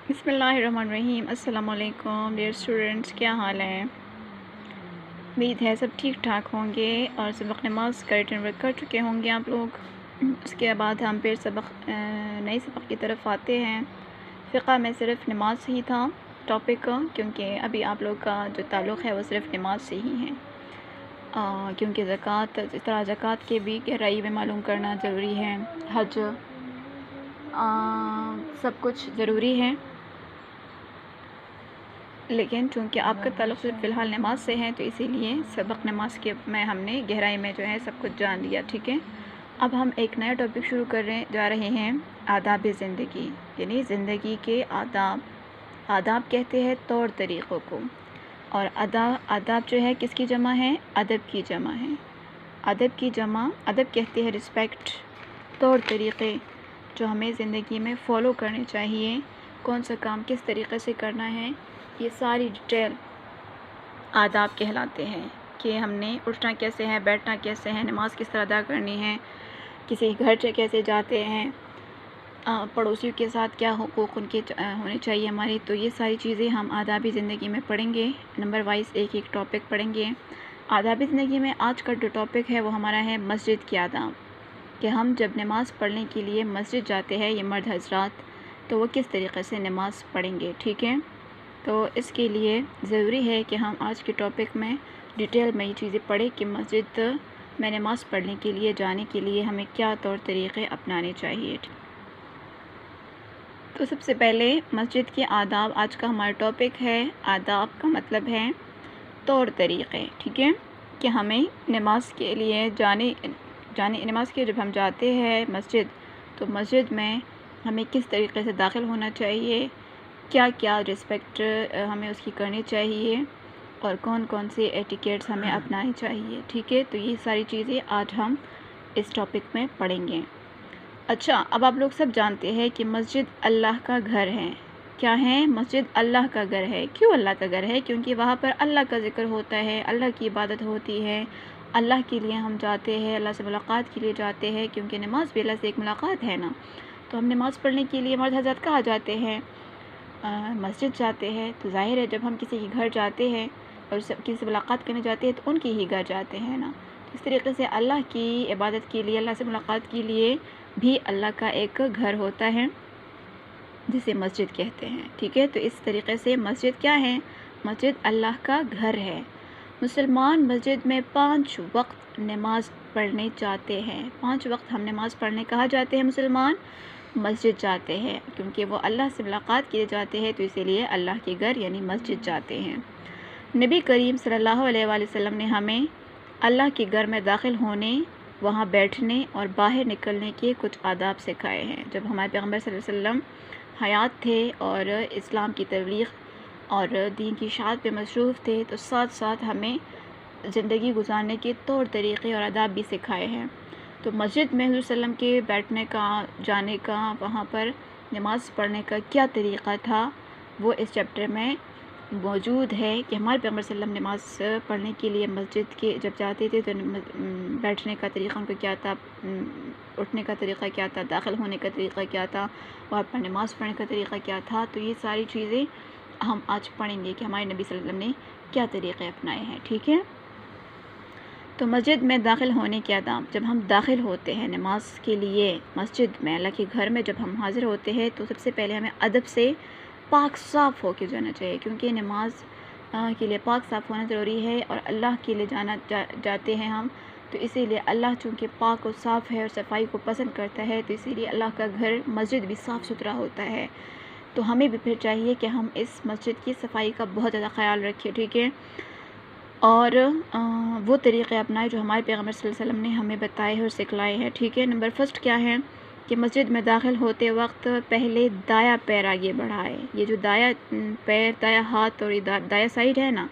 بسم اللہ الرحمن الرحیم۔ السلام علیکم ڈیئر اسٹوڈنٹس، کیا حال ہے؟ امید ہے سب ٹھیک ٹھاک ہوں گے اور سبق نماز کا ریٹن ورک کر چکے ہوں گے آپ لوگ۔ اس کے بعد ہم پھر نئے سبق کی طرف آتے ہیں۔ فقہ میں صرف نماز ہی تھا ٹاپک، کیونکہ ابھی آپ لوگ کا جو تعلق ہے وہ صرف نماز سے ہی ہے، کیونکہ زکوٰۃ، اس طرح زکوٰۃ کے بھی گہرائی میں معلوم کرنا ضروری ہے، حج، سب کچھ ضروری ہے، لیکن چونکہ آپ کا تعلق صرف فی الحال نماز سے ہے تو اسی لیے سبق نماز کے میں ہم نے گہرائی میں جو ہے سب کچھ جان لیا، ٹھیک ہے۔ اب ہم ایک نیا ٹاپک شروع جا رہے ہیں، آداب زندگی، یعنی زندگی کے آداب۔ آداب کہتے ہیں طور طریقوں کو، اور آداب جو ہے کس کی جمع ہے؟ ادب کی جمع ہے۔ ادب کہتے ہیں رسپیکٹ، طور طریقے جو ہمیں زندگی میں فالو کرنے چاہیے، کون سا کام کس طریقے سے کرنا ہے، یہ ساری ڈیٹیل آداب کہلاتے ہیں کہ ہم نے اٹھنا کیسے ہے، بیٹھنا کیسے ہے، نماز کس طرح ادا کرنی ہے، کسی گھر سے کیسے جاتے ہیں، پڑوسیوں کے ساتھ کیا حقوق ان کے ہونے چاہیے ہماری۔ تو یہ ساری چیزیں ہم آدابی زندگی میں پڑھیں گے، نمبر وائز ایک ایک ٹاپک پڑھیں گے۔ آدابی زندگی میں آج کا جو ٹاپک ہے وہ ہمارا ہے مسجد کے آداب، کہ ہم جب نماز پڑھنے کے لیے مسجد جاتے ہیں، یہ مرد حضرات، تو وہ کس طریقے سے نماز پڑھیں گے، ٹھیک ہے۔ تو اس کے لیے ضروری ہے کہ ہم آج کے ٹاپک میں ڈیٹیل میں یہ چیزیں پڑھیں کہ مسجد میں نماز پڑھنے کے لیے جانے کے لیے ہمیں کیا طور طریقے اپنانے چاہیے۔ تو سب سے پہلے مسجد کے آداب آج کا ہمارا ٹاپک ہے۔ آداب کا مطلب ہے طور طریقے، ٹھیک ہے، کہ ہمیں نماز کے لیے نماز کے جب ہم جاتے ہیں مسجد، تو مسجد میں ہمیں کس طریقے سے داخل ہونا چاہیے، کیا کیا رسپیکٹ ہمیں اس کی کرنی چاہیے، اور کون کون سے ایٹیکیٹس ہمیں اپنانے چاہیے، ٹھیک ہے۔ تو یہ ساری چیزیں آج ہم اس ٹاپک میں پڑھیں گے۔ اچھا، اب آپ لوگ سب جانتے ہیں کہ مسجد اللہ کا گھر ہے۔ کیا ہے؟ مسجد اللہ کا گھر ہے۔ کیوں اللہ کا گھر ہے؟ کیونکہ وہاں پر اللہ کا ذکر ہوتا ہے، اللہ کی عبادت ہوتی ہے، اللہ کے لیے ہم جاتے ہیں، اللہ سے ملاقات کے لیے جاتے ہیں، کیونکہ نماز بھی اللہ سے ایک ملاقات ہے نا۔ تو ہم نماز پڑھنے کے لیے مرد حضرات کہاں جاتے ہیں؟ مسجد جاتے ہیں۔ تو ظاہر ہے جب ہم کسی کے گھر جاتے ہیں اور کسی سے ملاقات کرنے جاتے ہیں تو ان کی ہی گھر جاتے ہیں نا۔ اس طریقے سے اللہ کی عبادت کے لیے، اللہ سے ملاقات کے لیے بھی اللہ کا ایک گھر ہوتا ہے جسے مسجد کہتے ہیں، ٹھیک ہے۔ تو اس طریقے سے مسجد کیا ہے؟ مسجد اللہ کا گھر ہے۔ مسلمان مسجد میں 5 وقت نماز پڑھنے جاتے ہیں۔ 5 وقت ہم نماز پڑھنے کہاں جاتے ہیں؟ مسلمان مسجد جاتے ہیں، کیونکہ وہ اللہ سے ملاقات کے لیے جاتے ہیں، تو اسی لیے اللہ کے گھر یعنی مسجد جاتے ہیں۔ نبی کریم صلی اللہ علیہ وآلہ وسلم نے ہمیں اللہ کے گھر میں داخل ہونے، وہاں بیٹھنے اور باہر نکلنے کے کچھ آداب سکھائے ہیں۔ جب ہمارے پیغمبر صلی اللہ علیہ وسلم حیات تھے اور اسلام کی تبلیغ اور دین کی اشاعت پہ مصروف تھے، تو ساتھ ساتھ ہمیں زندگی گزارنے کے طور طریقے اور آداب بھی سکھائے ہیں۔ تو مسجد میں حضور صلی اللہ علیہ وسلم کے بیٹھنے کا، جانے کا، وہاں پر نماز پڑھنے کا کیا طریقہ تھا، وہ اس چیپٹر میں موجود ہے کہ ہمارے پیغمبر صلی اللہ علیہ وسلم نماز پڑھنے کے لیے مسجد کے جب جاتے تھے تو بیٹھنے کا طریقہ ان کا کیا تھا، اٹھنے کا طریقہ کیا تھا، داخل ہونے کا طریقہ کیا تھا، وہاں پر نماز پڑھنے کا طریقہ کیا تھا۔ تو یہ ساری چیزیں ہم آج پڑھیں گے کہ ہمارے نبی صلی اللہ علیہ وسلم نے کیا طریقے اپنائے ہیں، ٹھیک ہے۔ تو مسجد میں داخل ہونے کے آداب، جب ہم داخل ہوتے ہیں نماز کے لیے مسجد میں، اللہ کے گھر میں جب ہم حاضر ہوتے ہیں، تو سب سے پہلے ہمیں ادب سے پاک صاف ہو کے جانا چاہیے، کیونکہ نماز کے لیے پاک صاف ہونا ضروری ہے، اور اللہ کے لیے جاتے ہیں ہم، تو اسی لیے اللہ چونکہ پاک اور صاف ہے اور صفائی کو پسند کرتا ہے، تو اسی لیے اللہ کا گھر مسجد بھی صاف ستھرا ہوتا ہے۔ تو ہمیں بھی پھر چاہیے کہ ہم اس مسجد کی صفائی کا بہت زیادہ خیال رکھیں، ٹھیک ہے، اور وہ طریقے اپنائے جو ہمارے پیغمبر صلی اللہ علیہ وسلم نے ہمیں بتائے ہیں اور سکھلائے ہیں، ٹھیک ہے۔ نمبر فرسٹ کیا ہے کہ مسجد میں داخل ہوتے وقت پہلے دایاں پیر آگے بڑھائے۔ یہ جو دایاں پیر، دایاں ہاتھ اور دایاں سائڈ ہے نا،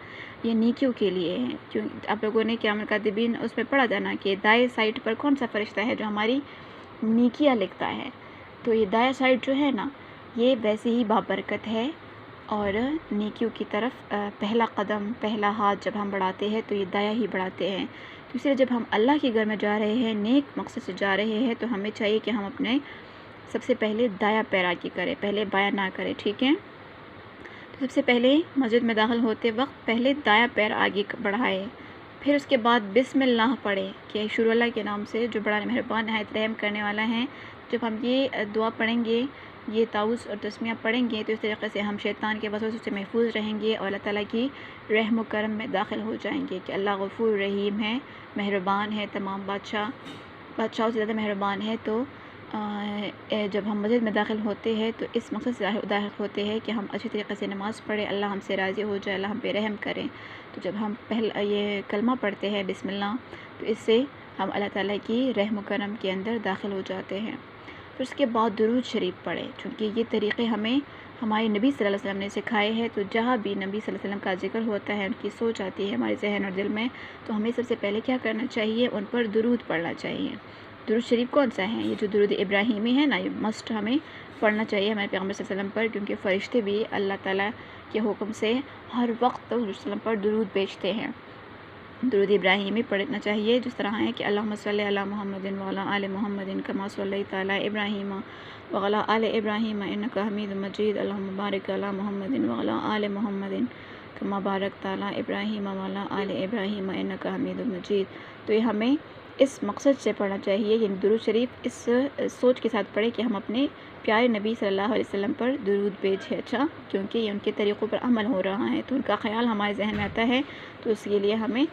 یہ نیکیوں کے لیے ہے۔ کیوں آپ لوگوں نے قیام الکاتبین اس میں پڑھا تھا نا کہ دائیں سائڈ پر کون سا فرشتہ ہے جو ہماری نیکیاں لکھتا ہے، تو یہ دایاں سائڈ جو ہے نا، یہ ویسے ہی بابرکت ہے، اور نیکیوں کی طرف پہلا قدم، پہلا ہاتھ جب ہم بڑھاتے ہیں تو یہ دایاں ہی بڑھاتے ہیں۔ تو اس لیے جب ہم اللہ کے گھر میں جا رہے ہیں، نیک مقصد سے جا رہے ہیں، تو ہمیں چاہیے کہ ہم اپنے سب سے پہلے دایاں پیر آگے کرے، پہلے بایاں نہ کرے، ٹھیک ہے؟ تو سب سے پہلے مسجد میں داخل ہوتے وقت پہلے دایاں پیر آگے بڑھائے، پھر اس کے بعد بسم اللہ پڑھے کہ شروع اللہ کے نام سے جو بڑا مہربان نہایت رحم کرنے والا ہے۔ جب ہم یہ دعا پڑھیں گے، یہ تعوذ اور تسمیہ پڑھیں گے، تو اس طریقے سے ہم شیطان کے وسوسوں سے محفوظ رہیں گے اور اللہ تعالیٰ کی رحم و کرم میں داخل ہو جائیں گے کہ اللہ غفور رحیم ہے، مہربان ہے، تمام بادشاہوں سے زیادہ مہربان ہے۔ تو جب ہم مسجد میں داخل ہوتے ہیں تو اس مقصد سے داخل ہوتے ہیں کہ ہم اچھی طریقے سے نماز پڑھیں، اللہ ہم سے راضی ہو جائے، اللہ ہم پہ رحم کریں۔ تو جب ہم یہ کلمہ پڑھتے ہیں بسم اللہ، تو اس سے ہم اللہ تعالیٰ کی رحم و کرم کے اندر داخل ہو جاتے ہیں۔ پھر اس کے بعد درود شریف پڑھیں، چونکہ یہ طریقے ہمیں ہمارے نبی صلی اللہ علیہ وسلم نے سکھائے ہیں۔ تو جہاں بھی نبی صلی اللہ علیہ وسلم کا ذکر ہوتا ہے، ان کی سوچ آتی ہے ہمارے ذہن اور دل میں، تو ہمیں سب سے پہلے کیا کرنا چاہیے؟ ان پر درود پڑھنا چاہیے۔ درود شریف کون سا ہے؟ یہ جو درود ابراہیمی ہے نا، یہ مسٹ ہمیں پڑھنا چاہیے ہمارے پیغمبر صلی اللہ علیہ وسلم پر، کیونکہ فرشتے بھی اللہ تعالیٰ کے حکم سے ہر وقت حضور صلی اللہ علیہ وسلم پر درود بھیجتے ہیں۔ درود ابراہیمی پڑھنا چاہیے، جس طرح ہے کہ اللہم صلی علی محمد وعلی آل محمد کما صلیت علی ابراہیم وعلی آل ابراہیم انک حمید مجید، اللہم بارک علی محمد وعلی آل محمد کما بارکت علی ابراہیم وعلی آل ابراہیم انک حمید مجید۔ تو یہ ہمیں اس مقصد سے پڑھنا چاہیے، یعنی درود شریف اس سوچ کے ساتھ پڑھیں کہ ہم اپنے پیارے نبی صلی اللہ علیہ وسلم پر درود بھیجیں، اچھا، کیونکہ یہ ان کے طریقوں پر عمل ہو رہا ہے تو ان کا خیال ہمارے ذہن میں آتا ہے، تو اس کے لیے ہمیں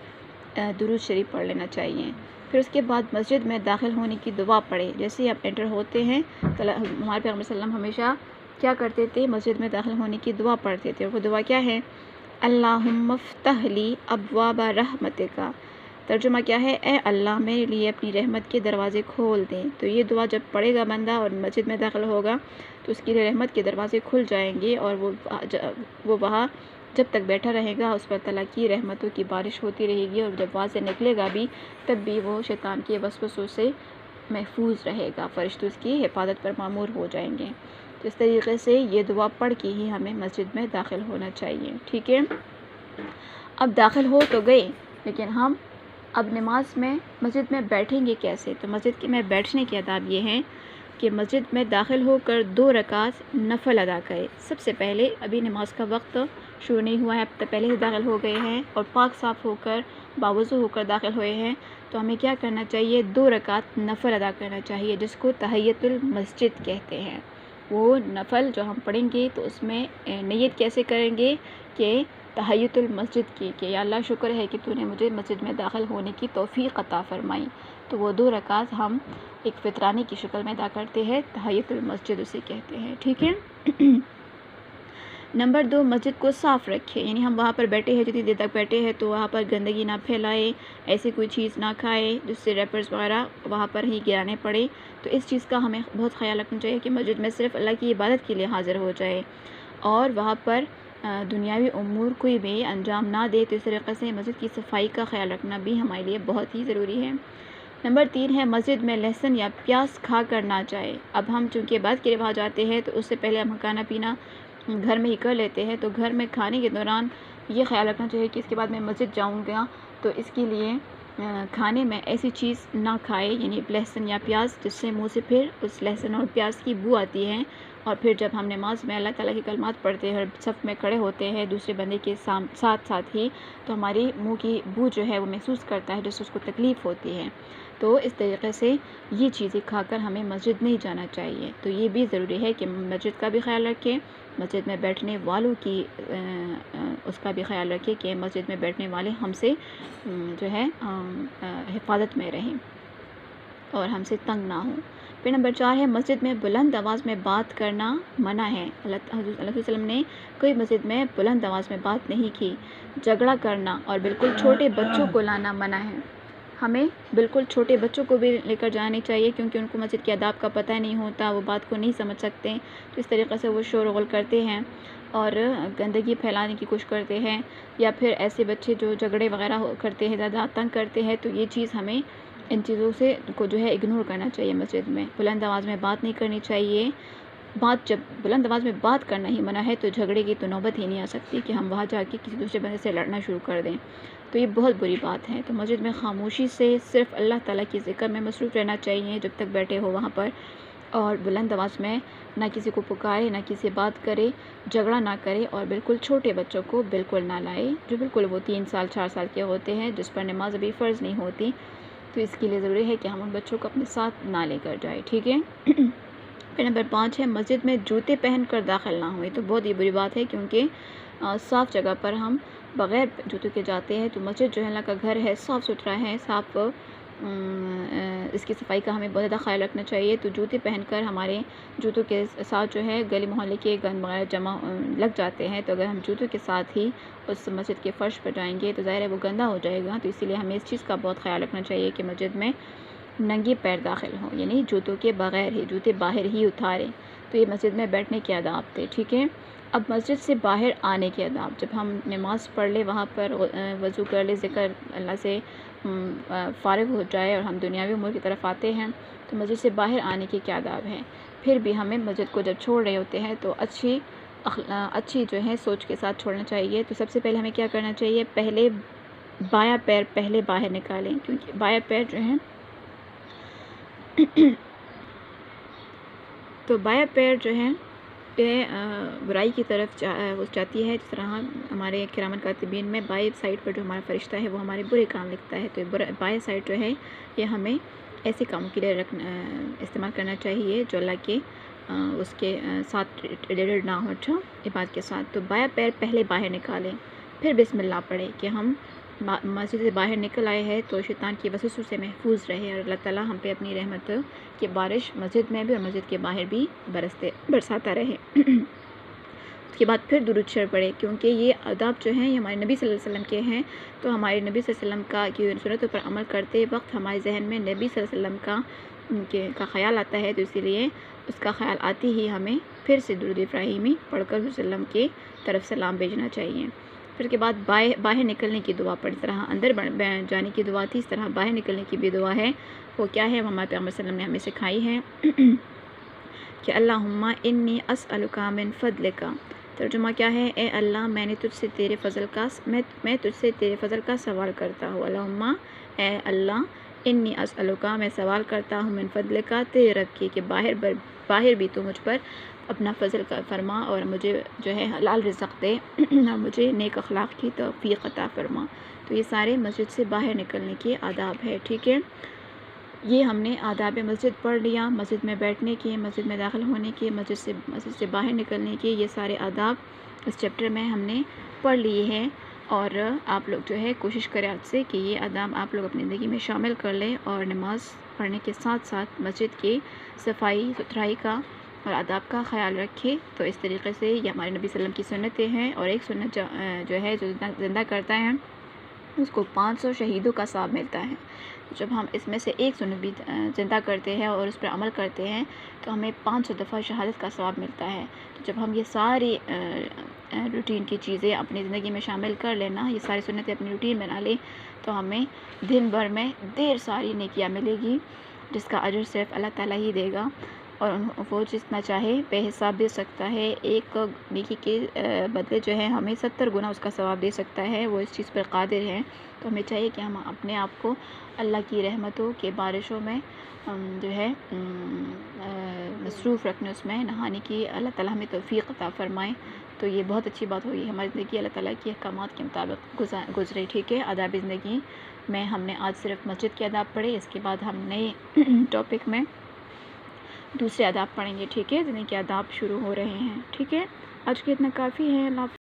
درود شریف پڑھ لینا چاہیے۔ پھر اس کے بعد مسجد میں داخل ہونے کی دعا پڑھے، جیسے ہی آپ انٹر ہوتے ہیں تو ہمارے پیغمبر صلی اللہ علیہ وسلم ہمیشہ کیا کرتے تھے؟ مسجد میں داخل ہونے کی دعا پڑھتے تھے، اور وہ دعا کیا ہے؟ اللہم افتح لی ابواب رحمتک، ترجمہ کیا ہے؟ اے اللہ میرے لیے اپنی رحمت کے دروازے کھول دیں۔ تو یہ دعا جب پڑھے گا بندہ اور مسجد میں داخل ہوگا تو اس کے لیے رحمت کے دروازے کھل جائیں گے، اور وہ وہاں جب تک بیٹھا رہے گا اس پر تعالیٰ کی رحمتوں کی بارش ہوتی رہے گی، اور جب وہاں سے نکلے گا بھی تب بھی وہ شیطان کے وسوسوں سے محفوظ رہے گا، فرشتے اس کی حفاظت پر مامور ہو جائیں گے۔ تو اس طریقے سے یہ دعا پڑھ کے ہی ہمیں مسجد میں داخل ہونا چاہیے، ٹھیک ہے؟ اب داخل ہو تو گئے، لیکن ہم اب نماز میں مسجد میں بیٹھیں گے کیسے؟ تو مسجد میں بیٹھنے کے آداب یہ ہیں کہ مسجد میں داخل ہو کر 2 رکعت نفل ادا کرے۔ سب سے پہلے ابھی نماز کا وقت شروع نہیں ہوا ہے، اب پہلے سے داخل ہو گئے ہیں اور پاک صاف ہو کر باوضو ہو کر داخل ہوئے ہیں، تو ہمیں کیا کرنا چاہیے؟ 2 رکعت نفل ادا کرنا چاہیے، جس کو تحیۃ المسجد کہتے ہیں۔ وہ نفل جو ہم پڑھیں گے تو اس میں نیت کیسے کریں گے کہ تحیۃ المسجد کی، کہ یا اللہ شکر ہے کہ تو نے مجھے مسجد میں داخل ہونے کی توفیق عطا فرمائی۔ تو وہ 2 رکعت ہم ایک فطرانے کی شکل میں ادا کرتے ہیں، تحیۃ المسجد اسے کہتے ہیں، ٹھیک ہے؟ نمبر 2، مسجد کو صاف رکھے، یعنی ہم وہاں پر بیٹھے ہیں، جتنی دیر تک بیٹھے ہیں تو وہاں پر گندگی نہ پھیلائے، ایسی کوئی چیز نہ کھائے جس سے ریپرز وغیرہ وہاں پر ہی گرانے پڑے۔ تو اس چیز کا ہمیں بہت خیال رکھنا چاہیے کہ مسجد میں صرف اللہ کی عبادت کے لیے حاضر ہو جائے، اور وہاں پر دنیاوی امور کوئی بھی انجام نہ دے۔ تو اس طریقے سے مسجد کی صفائی کا خیال رکھنا بھی ہمارے لیے بہت ہی ضروری ہے۔ نمبر 3 ہے مسجد میں لہسن یا پیاز کھا کر نہ جائے۔ اب ہم چونکہ بعد کے رواج آتے ہیں تو اس سے پہلے ہم کھانا پینا گھر میں ہی کر لیتے ہیں، تو گھر میں کھانے کے دوران یہ خیال رکھنا چاہیے کہ اس کے بعد میں مسجد جاؤں گا تو اس کے لیے کھانے میں ایسی چیز نہ کھائے، یعنی لہسن یا پیاز، جس سے منہ سے پھر اس لہسن اور پیاز کی بو آتی ہے، اور پھر جب ہم نماز میں اللہ تعالیٰ کی کلمات پڑھتے ہیں اور صف میں کھڑے ہوتے ہیں دوسرے بندے کے ساتھ ہی، تو ہماری منہ کی بو جو ہے وہ محسوس کرتا ہے، جس سے اس کو تکلیف ہوتی ہے۔ تو اس طریقے سے یہ چیزیں کھا کر ہمیں مسجد نہیں جانا چاہیے۔ تو یہ بھی ضروری ہے کہ مسجد کا بھی خیال رکھیں، مسجد میں بیٹھنے والوں کی اس کا بھی خیال رکھیں کہ مسجد میں بیٹھنے والے ہم سے جو ہے حفاظت میں رہیں اور ہم سے تنگ نہ ہوں۔ پھر نمبر 4 ہے مسجد میں بلند آواز میں بات کرنا منع ہے۔ اللہ علیہ وسلم نے کوئی مسجد میں بلند آواز میں بات نہیں کی۔ جھگڑا کرنا اور بالکل چھوٹے بچوں کو لانا منع ہے۔ ہمیں بالکل چھوٹے بچوں کو بھی لے کر جانے چاہیے، کیونکہ ان کو مسجد کے آداب کا پتہ نہیں ہوتا، وہ بات کو نہیں سمجھ سکتے، تو اس طریقے سے وہ شور و غل کرتے ہیں اور گندگی پھیلانے کی کوشش کرتے ہیں، یا پھر ایسے بچے جو جھگڑے وغیرہ کرتے ہیں، زیادہ تنگ کرتے ہیں، تو یہ چیز ہمیں ان چیزوں سے کو جو ہے اگنور کرنا چاہیے۔ مسجد میں بلند آواز میں بات نہیں کرنی چاہیے۔ جب بلند آواز میں بات کرنا ہی منع ہے تو جھگڑے کی تو نوبت ہی نہیں آ سکتی کہ ہم وہاں جا کے کسی دوسرے بندے سے لڑنا شروع کر دیں، تو یہ بہت بری بات ہے۔ تو مسجد میں خاموشی سے صرف اللہ تعالیٰ کی ذکر میں مصروف رہنا چاہیے جب تک بیٹھے ہو وہاں پر، اور بلند آواز میں نہ کسی کو پکارے، نہ کسی سے بات کرے، جھگڑا نہ کرے، اور بالکل چھوٹے بچوں کو بالکل نہ لائے، جو بالکل وہ 3 سال 4 سال کے ہوتے ہیں، جس پر نماز ابھی فرض نہیں ہوتی، تو اس کے لیے ضروری ہے کہ ہم ان بچوں کو اپنے ساتھ نہ لے کر جائیں، ٹھیک ہے۔ پھر نمبر 5 ہے مسجد میں جوتے پہن کر داخل نہ ہوئے، تو بہت ہی بری بات ہے، کیونکہ صاف جگہ پر ہم بغیر جوتوں کے جاتے ہیں، تو مسجد جو ہے اللہ کا گھر ہے، صاف ستھرا ہے، صاف اس کی صفائی کا ہمیں بہت زیادہ خیال رکھنا چاہیے، تو جوتے پہن کر ہمارے جوتوں کے ساتھ جو ہے گلی محلے کے گند وغیرہ جمع لگ جاتے ہیں، تو اگر ہم جوتوں کے ساتھ ہی اس مسجد کے فرش پر جائیں گے تو ظاہر ہے وہ گندہ ہو جائے گا، تو اسی لیے ہمیں اس چیز کا بہت خیال رکھنا چاہیے کہ مسجد میں ننگے پیر داخل ہوں، یعنی جوتوں کے بغیر ہی، جوتے باہر ہی اتاریں، تو یہ مسجد میں بیٹھنے کے آداب تھے، ٹھیک ہے۔ اب مسجد سے باہر آنے کے آداب، جب ہم نماز پڑھ لے، وہاں پر وضو کر لے، ذکر اللہ سے فارغ ہو جائے اور ہم دنیاوی امور کی طرف آتے ہیں، تو مسجد سے باہر آنے کے کیا آداب ہیں۔ پھر بھی ہمیں مسجد کو جب چھوڑ رہے ہوتے ہیں تو اچھی جو ہے سوچ کے ساتھ چھوڑنا چاہیے، تو سب سے پہلے ہمیں کیا کرنا چاہیے، پہلے بایاں پیر پہلے باہر نکالیں، کیونکہ بایاں پیر جو ہیں تو بایاں پیر جو ہیں برائی کی طرف وہ جاتی ہے، جس طرح ہمارے کرامن کاتبین میں بائیں سائڈ پر جو ہمارا فرشتہ ہے وہ ہمارے برے کام لکھتا ہے، تو بائیں سائڈ جو ہے یہ ہمیں ایسے کاموں کے لیے استعمال کرنا چاہیے جو اللہ کے اس کے ساتھ ریلیٹڈ نہ ہو، اچھا عبادت کے ساتھ۔ تو بایاں پیر پہلے باہر نکالیں، پھر بسم اللہ پڑھیں کہ ہم مسجد سے باہر نکل آئے ہیں تو شیطان کی وسوسوں سے محفوظ رہے، اور اللہ تعالیٰ ہم پہ اپنی رحمت کی بارش مسجد میں بھی اور مسجد کے باہر بھی برساتا رہے۔ اس کے بعد پھر درود شریف پڑھے، کیونکہ یہ آداب جو ہیں یہ ہمارے نبی صلی اللہ علیہ وسلم کے ہیں، تو ہمارے نبی صلی اللہ علیہ وسلم کی سنتوں پر عمل کرتے وقت ہمارے ذہن میں نبی صلی اللہ علیہ وسلم کا خیال آتا ہے، تو اسی لیے اس کا خیال آتے ہی ہمیں پھر سے درود ابراہیمی پڑھ کر صلی اللہ علیہ وسلم کی طرف سلام بھیجنا چاہیے۔ پھر کے بعد باہر نکلنے کی دعا پڑھ، اس طرح اندر جانے کی دعا تھی، اس طرح باہر نکلنے کی بھی دعا ہے، وہ کیا ہے، ہمارے پیغمبر صلی اللہ علیہ وسلم نے ہمیں سکھائی ہے کہ اللہم انی اسألک من فضلک، ترجمہ کیا ہے، اے اللہ میں تجھ سے تیرے فضل کا سوال کرتا ہوں، اللہم اے اللہ، انی اسألک میں سوال کرتا ہوں، من فضلک تیرے رب کی، کہ باہر بھی تو مجھ پر اپنا فضل فرما اور مجھے جو ہے حلال رزق دے اور مجھے نیک اخلاق کی توفیق عطا فرما۔ تو یہ سارے مسجد سے باہر نکلنے کے آداب ہے، ٹھیک ہے۔ یہ ہم نے آداب مسجد پڑھ لیا، مسجد میں بیٹھنے کے، مسجد میں داخل ہونے کے، مسجد سے باہر نکلنے کے، یہ سارے آداب اس چیپٹر میں ہم نے پڑھ لیے ہیں، اور آپ لوگ جو ہے کوشش کریں آج سے کہ یہ آداب آپ لوگ اپنی زندگی میں شامل کر لیں، اور نماز پڑھنے کے ساتھ ساتھ مسجد کی صفائی ستھرائی کا اور آداب کا خیال رکھیں۔ تو اس طریقے سے یہ ہمارے نبی صلی اللہ علیہ وسلم کی سنتیں ہیں، اور ایک سنت جو ہے جو زندہ کرتا ہے اس کو 500 شہیدوں کا ثواب ملتا ہے۔ جب ہم اس میں سے ایک سنت بھی زندہ کرتے ہیں اور اس پر عمل کرتے ہیں تو ہمیں 500 دفعہ شہادت کا ثواب ملتا ہے۔ تو جب ہم یہ ساری روٹین کی چیزیں اپنی زندگی میں شامل کر لینا، یہ ساری سنتیں اپنی روٹین بنا لیں، تو ہمیں دن بھر میں ڈھیر ساری نیکیاں ملے گی، جس کا اجر صرف اللہ تعالیٰ ہی دے گا، اور وہ جتنا چاہے بے حساب دے سکتا ہے۔ ایک نیکی کے بدلے جو ہے ہمیں 70 گنا اس کا ثواب دے سکتا ہے، وہ اس چیز پر قادر ہے۔ تو ہمیں چاہیے کہ ہم اپنے آپ کو اللہ کی رحمتوں کے بارشوں میں جو ہے مصروف رکھنے، اس میں نہانے کی اللہ تعالیٰ ہمیں توفیق عطا فرمائے۔ تو یہ بہت اچھی بات ہوئی، ہماری زندگی اللہ تعالیٰ کے احکامات کے مطابق گزرے، ٹھیک ہے۔ آداب زندگی میں ہم نے آج صرف مسجد کے آداب پڑھے، اس کے بعد ہم نئے ٹاپک میں دوسرے آداب پڑھیں گے، ٹھیک ہے، زندگی کے آداب شروع ہو رہے ہیں، ٹھیک ہے۔ آج کے اتنا کافی ہے، اللہ حافظ۔